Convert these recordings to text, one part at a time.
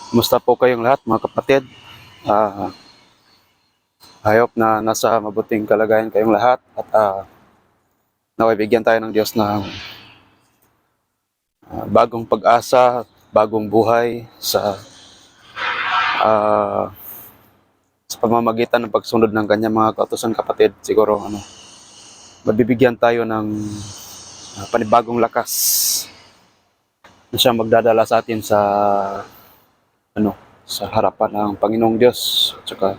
Kumusta po kayong lahat mga kapatid? Ah, I hope na nasa mabuting kalagayan kayong lahat at naway bigyan tayo ng Diyos ng bagong pag-asa, bagong buhay ah, sa pamamagitan ng pagsunod ng kanyang mga kautusan kapatid. Siguro mabibigyan tayo ng panibagong lakas na siya magdadala sa atin ano sa harapan ng Panginoong Diyos. At saka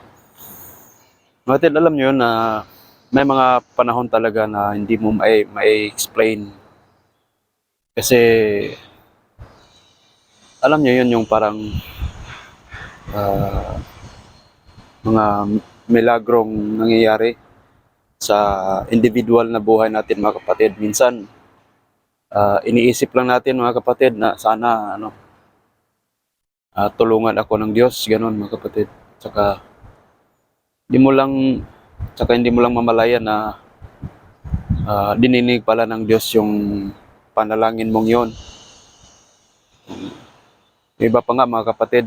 kapatid, alam niyo yun na may mga panahon talaga na hindi mo mai-explain kasi alam niyo yun yung parang ah, mga milagrong nangyayari sa individual na buhay natin mga kapatid. Minsan iniisip lang natin mga kapatid na sana tulungan ako ng Diyos, ganun mga kapatid. Tsaka hindi mo lang mamalayan na dininig pala ng Diyos yung panalangin mong yon. Yung iba pa nga mga kapatid,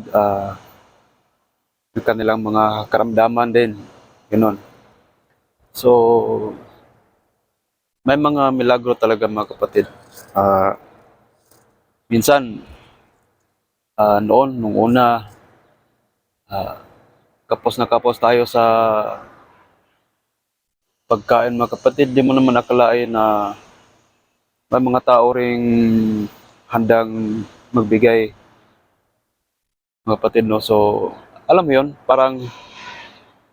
yung kanilang mga karamdaman din, gano'n. So, may mga milagro talaga mga kapatid. Minsan, nung una, kapos na kapos tayo sa pagkain mga kapatid, di mo naman akalain na may mga tao ring handang magbigay mga kapatid, no? So, alam mo yun, parang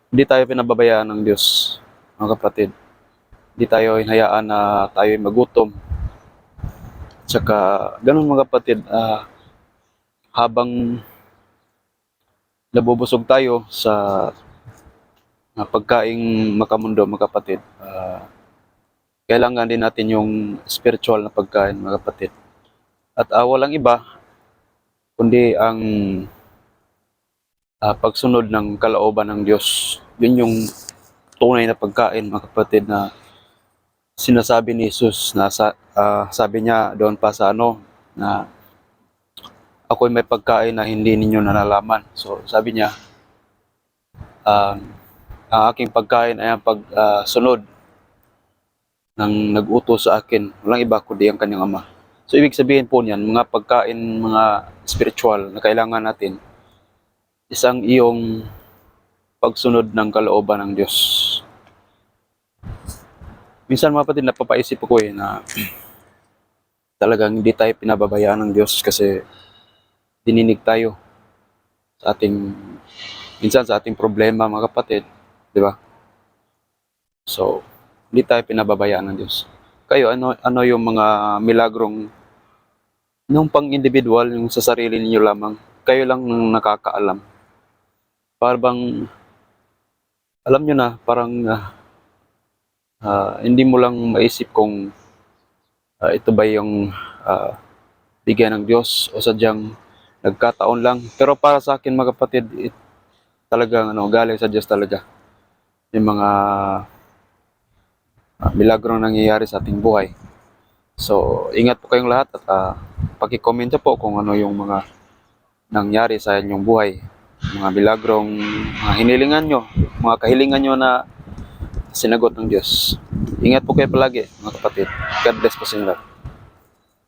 hindi tayo pinababayaan ng Diyos mga kapatid. Hindi tayo hinayaan na tayo magutom. Tsaka, ganun mga kapatid, habang nabubusog tayo sa pagkaing makamundo mga kapatid, kailangan din natin yung spiritual na pagkain mga kapatid. At walang iba kundi ang pagsunod ng kalooban ng Diyos. Yun yung tunay na pagkain mga kapatid na sinasabi ni Jesus na sabi niya doon pa sa na ako'y may pagkain na hindi ninyo nalalaman. So sabi niya, ang aking pagkain ay ang pagsunod ng nag-utos sa akin. Walang iba kundi ang kanyang Ama. So ibig sabihin po niyan, mga pagkain, mga spiritual na kailangan natin, isang iyong pagsunod ng kalooban ng Diyos. Minsan mga kapatid, napapaisip ko na talagang hindi tayo pinababayaan ng Diyos kasi dininig tayo minsan sa ating problema mga kapatid, di ba? So, hindi tayo pinababayaan ng Diyos. Kayo, ano yung mga milagrong nung pang-individual, yung sa sarili niyo lamang, kayo lang nakakaalam? Parang alam nyo na, parang hindi mo lang maisip kung ito ba yung bigyan ng Diyos o sadyang nagkataon lang. Pero para sa akin mga kapatid, talagang galing sa Diyos talaga yung mga milagro nangyayari sa ating buhay. So, ingat po kayong lahat at paki-comment po kung ano yung mga nangyari sa inyong buhay. Mga milagrong mga hinilingan nyo, mga kahilingan nyo na sinagot ng Diyos. Ingat po kayo palagi mga kapatid. God bless po sa inyo lahat.